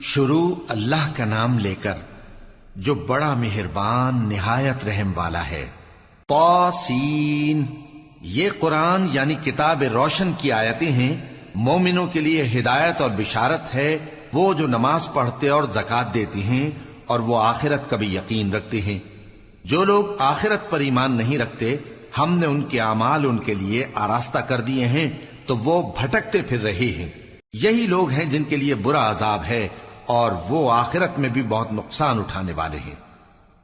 شروع اللہ کا نام لے کر جو بڑا مہربان نہایت رحم والا ہے۔ طاسین، یہ قرآن یعنی کتاب روشن کی آیتیں ہیں، مومنوں کے لیے ہدایت اور بشارت ہے، وہ جو نماز پڑھتے اور زکوٰۃ دیتے ہیں اور وہ آخرت کا بھی یقین رکھتے ہیں۔ جو لوگ آخرت پر ایمان نہیں رکھتے ہم نے ان کے اعمال ان کے لیے آراستہ کر دیے ہیں تو وہ بھٹکتے پھر رہے ہیں۔ یہی لوگ ہیں جن کے لیے برا عذاب ہے اور وہ آخرت میں بھی بہت نقصان اٹھانے والے ہیں۔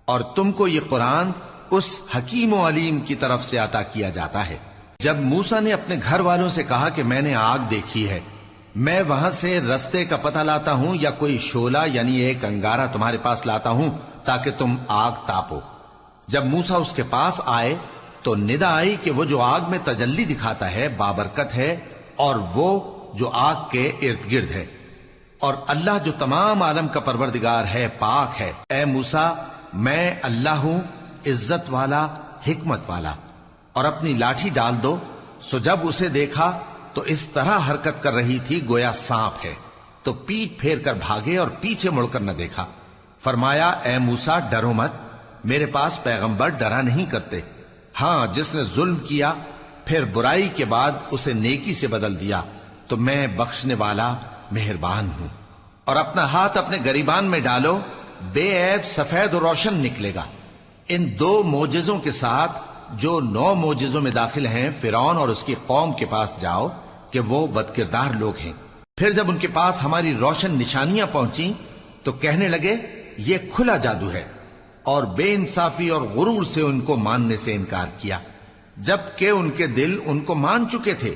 اور تم کو یہ قرآن اس حکیم و علیم کی طرف سے عطا کیا جاتا ہے۔ جب موسیٰ نے اپنے گھر والوں سے کہا کہ میں نے آگ دیکھی ہے، میں وہاں سے رستے کا پتہ لاتا ہوں یا کوئی شعلہ یعنی ایک انگارہ تمہارے پاس لاتا ہوں تاکہ تم آگ تاپو۔ جب موسیٰ اس کے پاس آئے تو ندا آئی کہ وہ جو آگ میں تجلی دکھاتا ہے بابرکت ہے اور وہ جو آگ کے ارد گرد ہے، اور اللہ جو تمام عالم کا پروردگار ہے پاک ہے۔ اے موسیٰ، میں اللہ ہوں، عزت والا، حکمت والا، اور اپنی لاٹھی ڈال دو۔ سو جب اسے دیکھا تو اس طرح حرکت کر رہی تھی گویا سانپ ہے، تو پیٹ پھیر کر بھاگے اور پیچھے مڑ کر نہ دیکھا۔ فرمایا، اے موسیٰ ڈرو مت، میرے پاس پیغمبر ڈرا نہیں کرتے۔ ہاں، جس نے ظلم کیا پھر برائی کے بعد اسے نیکی سے بدل دیا تو میں بخشنے والا مہربان ہوں۔ اور اپنا ہاتھ اپنے گریبان میں ڈالو، بے عیب سفید و روشن نکلے گا۔ ان 2 معجزوں کے ساتھ جو 9 معجزوں میں داخل ہیں فرعون اور اس کی قوم کے پاس جاؤ کہ وہ بدکردار لوگ ہیں۔ پھر جب ان کے پاس ہماری روشن نشانیاں پہنچیں تو کہنے لگے یہ کھلا جادو ہے، اور بے انصافی اور غرور سے ان کو ماننے سے انکار کیا، جبکہ ان کے دل ان کو مان چکے تھے۔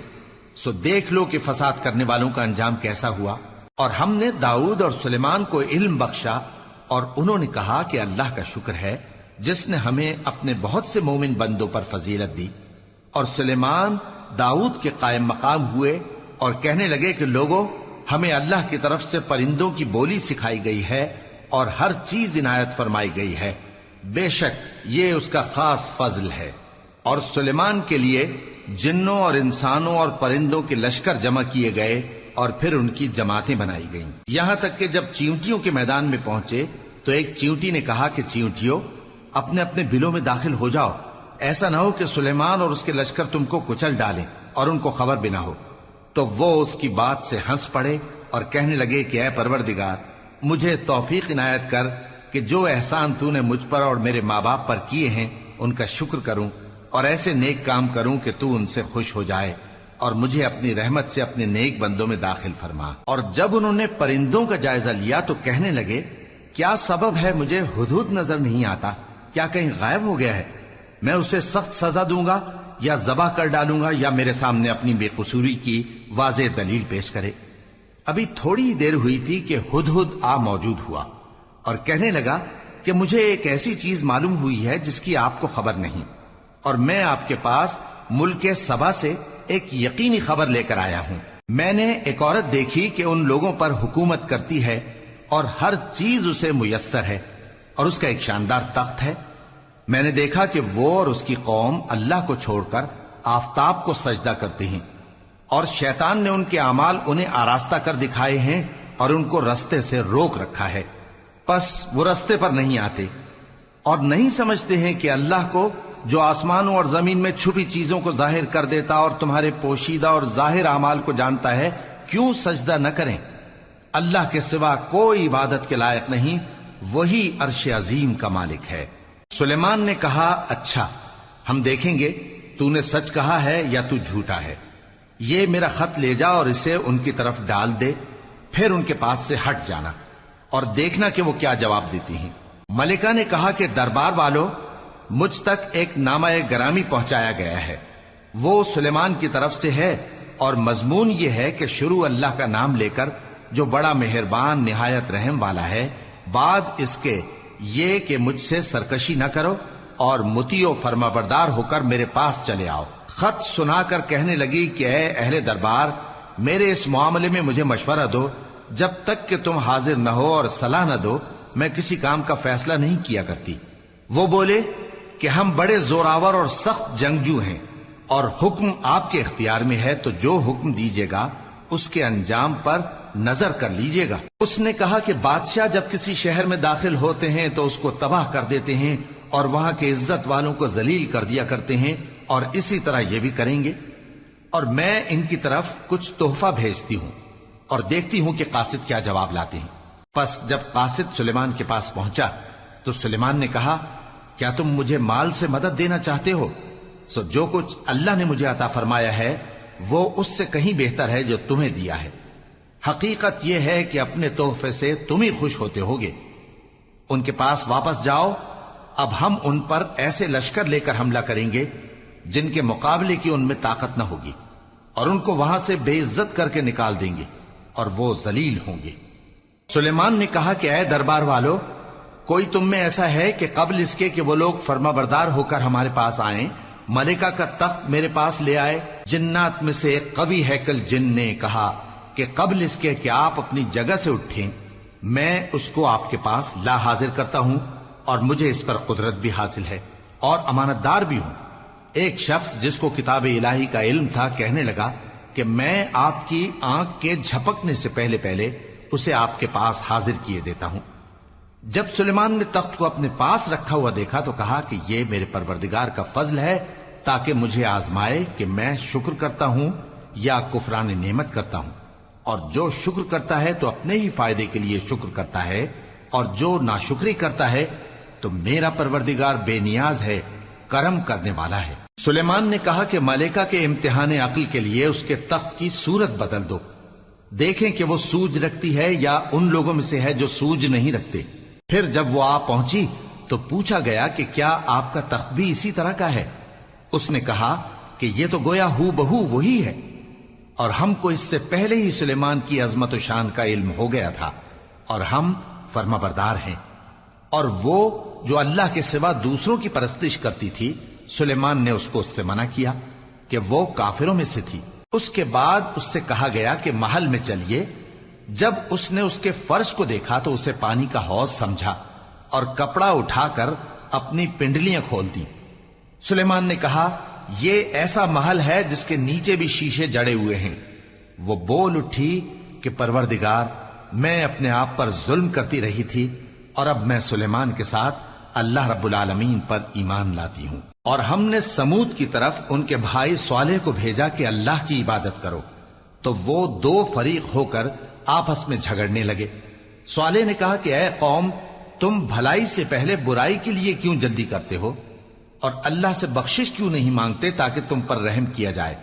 سو دیکھ لو کہ فساد کرنے والوں کا انجام کیسا ہوا۔ اور ہم نے داؤد اور سلیمان کو علم بخشا، اور انہوں نے کہا کہ اللہ کا شکر ہے جس نے ہمیں اپنے بہت سے مومن بندوں پر فضیلت دی۔ اور سلیمان داؤد کے قائم مقام ہوئے اور کہنے لگے کہ لوگوں، ہمیں اللہ کی طرف سے پرندوں کی بولی سکھائی گئی ہے اور ہر چیز عنایت فرمائی گئی ہے، بے شک یہ اس کا خاص فضل ہے۔ اور سلیمان کے لیے جنوں اور انسانوں اور پرندوں کے لشکر جمع کیے گئے اور پھر ان کی جماعتیں بنائی گئیں، یہاں تک کہ جب چیونٹیوں کے میدان میں پہنچے تو ایک چیونٹی نے کہا کہ چیونٹیوں، اپنے اپنے بلوں میں داخل ہو جاؤ، ایسا نہ ہو کہ سلیمان اور اس کے لشکر تم کو کچل ڈالیں اور ان کو خبر بھی نہ ہو۔ تو وہ اس کی بات سے ہنس پڑے اور کہنے لگے کہ اے پروردگار، مجھے توفیق عنایت کر کہ جو احسان تو نے مجھ پر اور میرے ماں باپ پر کیے ہیں ان کا شکر کروں اور ایسے نیک کام کروں کہ تو ان سے خوش ہو جائے، اور مجھے اپنی رحمت سے اپنے نیک بندوں میں داخل فرما۔ اور جب انہوں نے پرندوں کا جائزہ لیا تو کہنے لگے کیا سبب ہے مجھے ہدہد نظر نہیں آتا؟ کیا کہیں غائب ہو گیا ہے؟ میں اسے سخت سزا دوں گا یا ذبح کر ڈالوں گا یا میرے سامنے اپنی بے قصوری کی واضح دلیل پیش کرے۔ ابھی تھوڑی ہی دیر ہوئی تھی کہ ہدہد آ موجود ہوا اور کہنے لگا کہ مجھے ایک ایسی چیز معلوم ہوئی ہے جس کی آپ کو خبر نہیں، اور میں آپ کے پاس ملک سبا سے ایک یقینی خبر لے کر آیا ہوں۔ میں نے ایک عورت دیکھی کہ ان لوگوں پر حکومت کرتی ہے اور ہر چیز اسے میسر ہے، اور اس کا ایک شاندار تخت ہے۔ میں نے دیکھا کہ وہ اور اس کی قوم اللہ کو چھوڑ کر آفتاب کو سجدہ کرتے ہیں، اور شیطان نے ان کے اعمال انہیں آراستہ کر دکھائے ہیں اور ان کو رستے سے روک رکھا ہے، پس وہ رستے پر نہیں آتے، اور نہیں سمجھتے ہیں کہ اللہ کو جو آسمانوں اور زمین میں چھپی چیزوں کو ظاہر کر دیتا اور تمہارے پوشیدہ اور ظاہر اعمال کو جانتا ہے، کیوں سجدہ نہ کریں؟ اللہ کے سوا کوئی عبادت کے لائق نہیں، وہی عرش عظیم کا مالک ہے۔ سلیمان نے کہا اچھا، ہم دیکھیں گے تو نے سچ کہا ہے یا تو جھوٹا ہے۔ یہ میرا خط لے جا اور اسے ان کی طرف ڈال دے، پھر ان کے پاس سے ہٹ جانا اور دیکھنا کہ وہ کیا جواب دیتی ہیں۔ ملکہ نے کہا کہ دربار والوں، مجھ تک ایک نامہ گرامی پہنچایا گیا ہے، وہ سلیمان کی طرف سے ہے، اور مضمون یہ ہے کہ شروع اللہ کا نام لے کر جو بڑا مہربان نہایت رحم والا ہے، بعد اس کے یہ کہ مجھ سے سرکشی نہ کرو اور مطیع و فرما بردار ہو کر میرے پاس چلے آؤ۔ خط سنا کر کہنے لگی کہ اے اہل دربار، میرے اس معاملے میں مجھے مشورہ دو، جب تک کہ تم حاضر نہ ہو اور صلاح نہ دو میں کسی کام کا فیصلہ نہیں کیا کرتی۔ وہ بولے کہ ہم بڑے زوراور اور سخت جنگجو ہیں، اور حکم آپ کے اختیار میں ہے، تو جو حکم دیجیے گا اس کے انجام پر نظر کر لیجئے گا۔ اس نے کہا کہ بادشاہ جب کسی شہر میں داخل ہوتے ہیں تو اس کو تباہ کر دیتے ہیں اور وہاں کے عزت والوں کو ذلیل کر دیا کرتے ہیں، اور اسی طرح یہ بھی کریں گے، اور میں ان کی طرف کچھ تحفہ بھیجتی ہوں اور دیکھتی ہوں کہ قاصد کیا جواب لاتے ہیں۔ پس جب قاصد سلیمان کے پاس پہنچا تو سلیمان نے کہا، کیا تم مجھے مال سے مدد دینا چاہتے ہو؟ سو جو کچھ اللہ نے مجھے عطا فرمایا ہے وہ اس سے کہیں بہتر ہے جو تمہیں دیا ہے۔ حقیقت یہ ہے کہ اپنے تحفے سے تم ہی خوش ہوتے ہوگے۔ ان کے پاس واپس جاؤ، اب ہم ان پر ایسے لشکر لے کر حملہ کریں گے جن کے مقابلے کی ان میں طاقت نہ ہوگی، اور ان کو وہاں سے بے عزت کر کے نکال دیں گے اور وہ ذلیل ہوں گے۔ سلیمان نے کہا کہ اے دربار والو، کوئی تم میں ایسا ہے کہ قبل اس کے کہ وہ لوگ فرما بردار ہو کر ہمارے پاس آئیں ملکہ کا تخت میرے پاس لے آئے؟ جنات میں سے ایک قوی ہیکل جن نے کہا کہ قبل اس کے کہ آپ اپنی جگہ سے اٹھیں میں اس کو آپ کے پاس لا حاضر کرتا ہوں، اور مجھے اس پر قدرت بھی حاصل ہے اور امانت دار بھی ہوں۔ ایک شخص جس کو کتاب الہی کا علم تھا کہنے لگا کہ میں آپ کی آنکھ کے جھپکنے سے پہلے پہلے اسے آپ کے پاس حاضر کیے دیتا ہوں۔ جب سلیمان نے تخت کو اپنے پاس رکھا ہوا دیکھا تو کہا کہ یہ میرے پروردگار کا فضل ہے تاکہ مجھے آزمائے کہ میں شکر کرتا ہوں یا کفران نعمت کرتا ہوں، اور جو شکر کرتا ہے تو اپنے ہی فائدے کے لیے شکر کرتا ہے، اور جو ناشکری کرتا ہے تو میرا پروردگار بے نیاز ہے، کرم کرنے والا ہے۔ سلیمان نے کہا کہ ملکہ کے امتحان عقل کے لیے اس کے تخت کی صورت بدل دو، دیکھیں کہ وہ سوج رکھتی ہے یا ان لوگوں میں سے ہے جو سوج نہیں رکھتے۔ پھر جب وہ آ پہنچی تو پوچھا گیا کہ کیا آپ کا تخت بھی اسی طرح کا ہے؟ اس نے کہا کہ یہ تو گویا ہو بہو وہی ہے، اور ہم کو اس سے پہلے ہی سلیمان کی عظمت و شان کا علم ہو گیا تھا، اور ہم فرما بردار ہیں۔ اور وہ جو اللہ کے سوا دوسروں کی پرستش کرتی تھی، سلیمان نے اس کو اس سے منع کیا کہ وہ کافروں میں سے تھی۔ اس کے بعد اس سے کہا گیا کہ محل میں چلیے۔ جب اس نے اس کے فرش کو دیکھا تو اسے پانی کا حوض سمجھا اور کپڑا اٹھا کر اپنی پنڈلیاں کھول دی۔ سلیمان نے کہا، یہ ایسا محل ہے جس کے نیچے بھی شیشے جڑے ہوئے ہیں۔ وہ بول اٹھی کہ پروردگار، میں اپنے آپ پر ظلم کرتی رہی تھی، اور اب میں سلیمان کے ساتھ اللہ رب العالمین پر ایمان لاتی ہوں۔ اور ہم نے سمود کی طرف ان کے بھائی صالح کو بھیجا کہ اللہ کی عبادت کرو، تو وہ دو فریق ہو کر آپس میں جھگڑنے لگے۔ صالح نے کہا کہ اے قوم، تم بھلائی سے پہلے برائی کے لیے کیوں جلدی کرتے ہو، اور اللہ سے بخشش کیوں نہیں مانگتے تاکہ تم پر رحم کیا جائے؟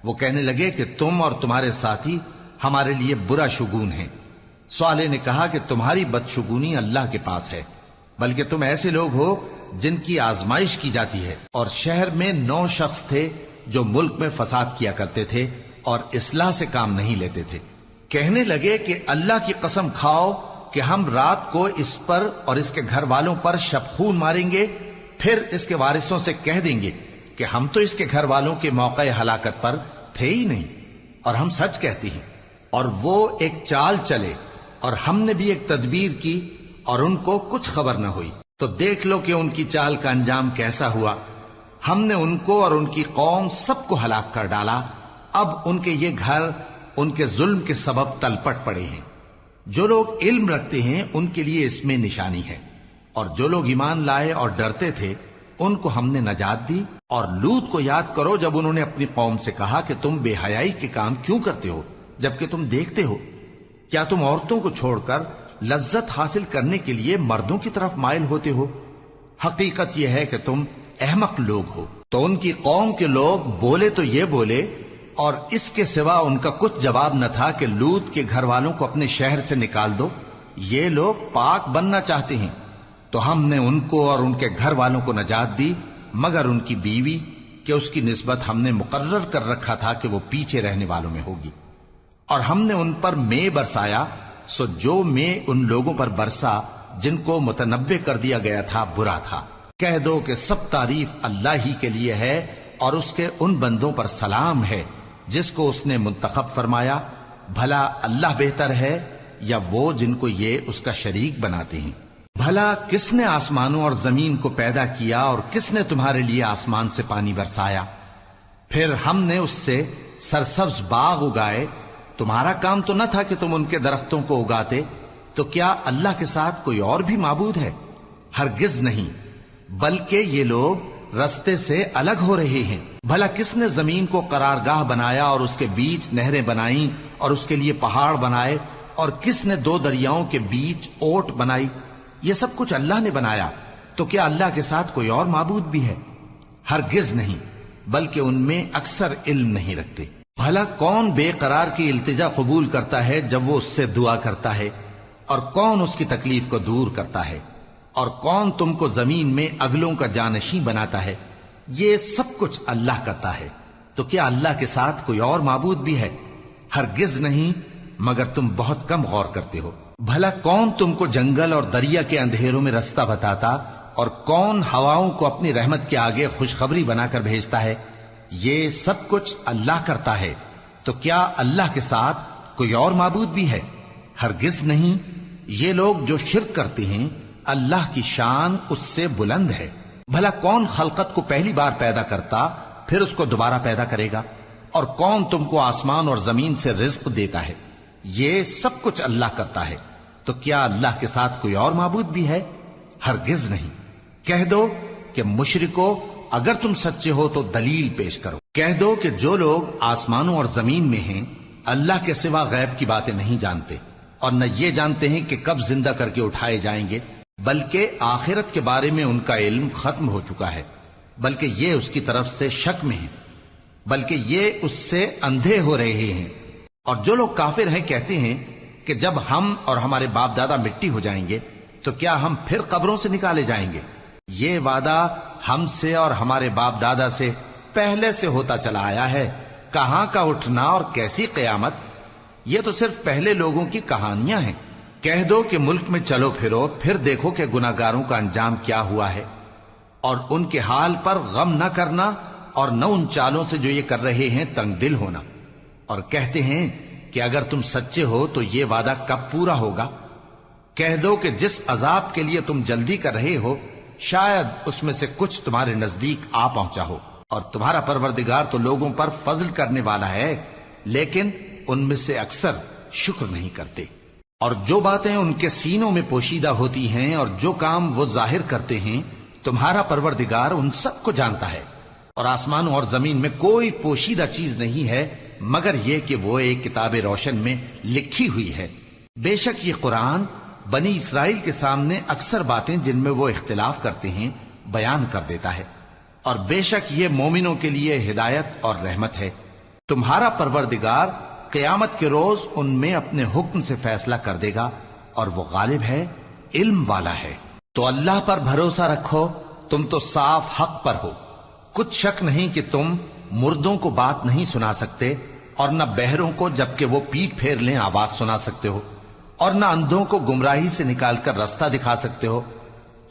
وہ کہنے لگے کہ تم اور تمہارے ساتھی ہمارے لیے برا شگون ہیں۔ صالح نے کہا کہ تمہاری بدشگونی اللہ کے پاس ہے، بلکہ تم ایسے لوگ ہو جن کی آزمائش کی جاتی ہے۔ اور شہر میں 9 شخص تھے جو ملک میں فساد کیا کرتے تھے اور اصلاح سے کام نہیں لیتے تھے۔ کہنے لگے کہ اللہ کی قسم کھاؤ کہ ہم رات کو اس پر اور اس کے گھر والوں پر شبخون ماریں گے، پھر اس کے وارثوں سے کہہ دیں گے کہ ہم تو اس کے گھر والوں کے موقع ہلاکت پر تھے ہی نہیں، اور ہم سچ کہتے ہیں۔ اور وہ ایک چال چلے، اور ہم نے بھی ایک تدبیر کی، اور ان کو کچھ خبر نہ ہوئی۔ تو دیکھ لو کہ ان کی چال کا انجام کیسا ہوا۔ ہم نے ان کو اور ان کی قوم سب کو ہلاک کر ڈالا۔ اب ان کے یہ گھر ان کے ظلم کے سبب تلپٹ پڑے ہیں۔ جو لوگ علم رکھتے ہیں ان کے لیے اس میں نشانی ہے، اور جو لوگ ایمان لائے اور ڈرتے تھے ان کو ہم نے نجات دی۔ اور لوط کو یاد کرو جب انہوں نے اپنی قوم سے کہا کہ تم بے حیائی کے کام کیوں کرتے ہو جبکہ تم دیکھتے ہو؟ کیا تم عورتوں کو چھوڑ کر لذت حاصل کرنے کے لیے مردوں کی طرف مائل ہوتے ہو؟ حقیقت یہ ہے کہ تم احمق لوگ ہو۔ تو ان کی قوم کے لوگ بولے تو یہ بولے، اور اس کے سوا ان کا کچھ جواب نہ تھا کہ لوط کے گھر والوں کو اپنے شہر سے نکال دو، یہ لوگ پاک بننا چاہتے ہیں۔ تو ہم نے ان کو اور ان کے گھر والوں کو نجات دی، مگر ان کی بیوی کہ اس کی نسبت ہم نے مقرر کر رکھا تھا کہ وہ پیچھے رہنے والوں میں ہوگی۔ اور ہم نے ان پر مے برسایا، سو جو مے ان لوگوں پر برسا جن کو متنبع کر دیا گیا تھا برا تھا۔ کہہ دو کہ سب تعریف اللہ ہی کے لیے ہے، اور اس کے ان بندوں پر سلام ہے جس کو اس نے منتخب فرمایا۔ بھلا اللہ بہتر ہے یا وہ جن کو یہ اس کا شریک بناتے ہیں؟ بھلا کس نے آسمانوں اور زمین کو پیدا کیا، اور کس نے تمہارے لیے آسمان سے پانی برسایا؟ پھر ہم نے اس سے سرسبز باغ اگائے، تمہارا کام تو نہ تھا کہ تم ان کے درختوں کو اگاتے، تو کیا اللہ کے ساتھ کوئی اور بھی معبود ہے؟ ہرگز نہیں، بلکہ یہ لوگ رستے سے الگ ہو رہے ہیں۔ بھلا کس نے زمین کو قرارگاہ بنایا اور اس کے بیچ نہریں بنائیں اور اس کے لیے پہاڑ بنائے، اور کس نے دو دریاؤں کے بیچ اوٹ بنائی؟ یہ سب کچھ اللہ نے بنایا، تو کیا اللہ کے ساتھ کوئی اور معبود بھی ہے؟ ہرگز نہیں، بلکہ ان میں اکثر علم نہیں رکھتے۔ بھلا کون بے قرار کی التجا قبول کرتا ہے جب وہ اس سے دعا کرتا ہے، اور کون اس کی تکلیف کو دور کرتا ہے، اور کون تم کو زمین میں اگلوں کا جانشین بناتا ہے؟ یہ سب کچھ اللہ کرتا ہے، تو کیا اللہ کے ساتھ کوئی اور معبود بھی ہے؟ ہرگز نہیں، مگر تم بہت کم غور کرتے ہو۔ بھلا کون تم کو جنگل اور دریا کے اندھیروں میں رستہ بتاتا، اور کون ہواؤں کو اپنی رحمت کے آگے خوشخبری بنا کر بھیجتا ہے؟ یہ سب کچھ اللہ کرتا ہے، تو کیا اللہ کے ساتھ کوئی اور معبود بھی ہے؟ ہرگز نہیں۔ یہ لوگ جو شرک کرتے ہیں، اللہ کی شان اس سے بلند ہے۔ بھلا کون خلقت کو پہلی بار پیدا کرتا پھر اس کو دوبارہ پیدا کرے گا؟ اور کون تم کو آسمان اور زمین سے رزق دیتا ہے؟ یہ سب کچھ اللہ کرتا ہے، تو کیا اللہ کے ساتھ کوئی اور معبود بھی ہے؟ ہرگز نہیں۔ کہہ دو کہ مشرکو، اگر تم سچے ہو تو دلیل پیش کرو۔ کہہ دو کہ جو لوگ آسمانوں اور زمین میں ہیں اللہ کے سوا غیب کی باتیں نہیں جانتے، اور نہ یہ جانتے ہیں کہ کب زندہ کر کے اٹھائے جائیں گے، بلکہ آخرت کے بارے میں ان کا علم ختم ہو چکا ہے، بلکہ یہ اس کی طرف سے شک میں ہیں، بلکہ یہ اس سے اندھے ہو رہے ہیں۔ اور جو لوگ کافر ہیں کہتے ہیں کہ جب ہم اور ہمارے باپ دادا مٹی ہو جائیں گے تو کیا ہم پھر قبروں سے نکالے جائیں گے؟ یہ وعدہ ہم سے اور ہمارے باپ دادا سے پہلے سے ہوتا چلا آیا ہے، کہاں کا اٹھنا اور کیسی قیامت؟ یہ تو صرف پہلے لوگوں کی کہانیاں ہیں۔ کہہ دو کہ ملک میں چلو پھرو، پھر دیکھو کہ گناہگاروں کا انجام کیا ہوا ہے، اور ان کے حال پر غم نہ کرنا، اور نہ ان چالوں سے جو یہ کر رہے ہیں تنگ دل ہونا۔ اور کہتے ہیں کہ اگر تم سچے ہو تو یہ وعدہ کب پورا ہوگا؟ کہہ دو کہ جس عذاب کے لیے تم جلدی کر رہے ہو شاید اس میں سے کچھ تمہارے نزدیک آ پہنچا ہو، اور تمہارا پروردگار تو لوگوں پر فضل کرنے والا ہے، لیکن ان میں سے اکثر شکر نہیں کرتے۔ اور جو باتیں ان کے سینوں میں پوشیدہ ہوتی ہیں اور جو کام وہ ظاہر کرتے ہیں، تمہارا پروردگار ان سب کو جانتا ہے۔ اور آسمانوں اور زمین میں کوئی پوشیدہ چیز نہیں ہے مگر یہ کہ وہ ایک کتاب روشن میں لکھی ہوئی ہے۔ بے شک یہ قرآن بنی اسرائیل کے سامنے اکثر باتیں جن میں وہ اختلاف کرتے ہیں بیان کر دیتا ہے، اور بے شک یہ مومنوں کے لیے ہدایت اور رحمت ہے۔ تمہارا پروردگار قیامت کے روز ان میں اپنے حکم سے فیصلہ کر دے گا، اور وہ غالب ہے، علم والا ہے۔ تو اللہ پر بھروسہ رکھو، تم تو صاف حق پر ہو۔ کچھ شک نہیں کہ تم مردوں کو بات نہیں سنا سکتے، اور نہ بہروں کو جبکہ وہ پیٹ پھیر لیں آواز سنا سکتے ہو، اور نہ اندھوں کو گمراہی سے نکال کر رستہ دکھا سکتے ہو۔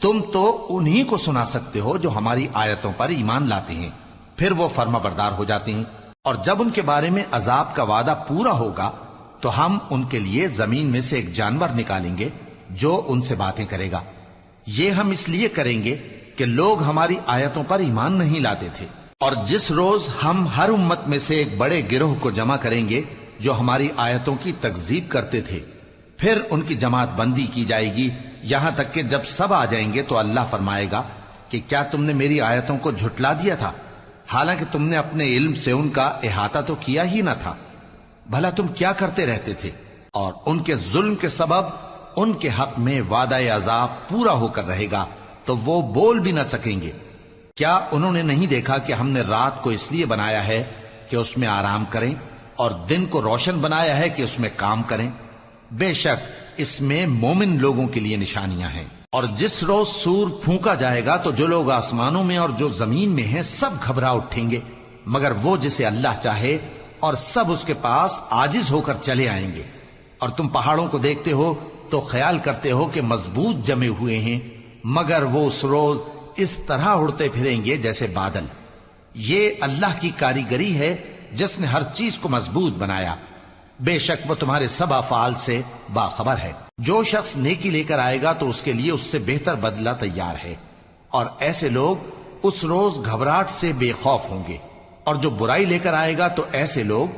تم تو انہی کو سنا سکتے ہو جو ہماری آیتوں پر ایمان لاتے ہیں، پھر وہ فرما بردار ہو جاتے ہیں، اور جب ان کے بارے میں عذاب کا وعدہ پورا ہوگا تو ہم ان کے لیے زمین میں سے ایک جانور نکالیں گے جو ان سے باتیں کرے گا۔ یہ ہم اس لیے کریں گے کہ لوگ ہماری آیتوں پر ایمان نہیں لاتے تھے۔ اور جس روز ہم ہر امت میں سے ایک بڑے گروہ کو جمع کریں گے جو ہماری آیتوں کی تکذیب کرتے تھے، پھر ان کی جماعت بندی کی جائے گی، یہاں تک کہ جب سب آ جائیں گے تو اللہ فرمائے گا کہ کیا تم نے میری آیتوں کو جھٹلا دیا تھا، حالانکہ تم نے اپنے علم سے ان کا احاطہ تو کیا ہی نہ تھا؟ بھلا تم کیا کرتے رہتے تھے؟ اور ان کے ظلم کے سبب ان کے حق میں وعدہ عذاب پورا ہو کر رہے گا تو وہ بول بھی نہ سکیں گے۔ کیا انہوں نے نہیں دیکھا کہ ہم نے رات کو اس لیے بنایا ہے کہ اس میں آرام کریں، اور دن کو روشن بنایا ہے کہ اس میں کام کریں؟ بے شک اس میں مومن لوگوں کے لیے نشانیاں ہیں۔ اور جس روز سور پھونکا جائے گا تو جو لوگ آسمانوں میں اور جو زمین میں ہیں سب گھبرا اٹھیں گے، مگر وہ جسے اللہ چاہے، اور سب اس کے پاس عاجز ہو کر چلے آئیں گے۔ اور تم پہاڑوں کو دیکھتے ہو تو خیال کرتے ہو کہ مضبوط جمے ہوئے ہیں، مگر وہ اس روز اس طرح اڑتے پھریں گے جیسے بادل۔ یہ اللہ کی کاریگری ہے جس نے ہر چیز کو مضبوط بنایا، بے شک وہ تمہارے سب افعال سے باخبر ہے۔ جو شخص نیکی لے کر آئے گا تو اس کے لیے اس سے بہتر بدلہ تیار ہے، اور ایسے لوگ اس روز گھبراہٹ سے بے خوف ہوں گے، اور جو برائی لے کر آئے گا تو ایسے لوگ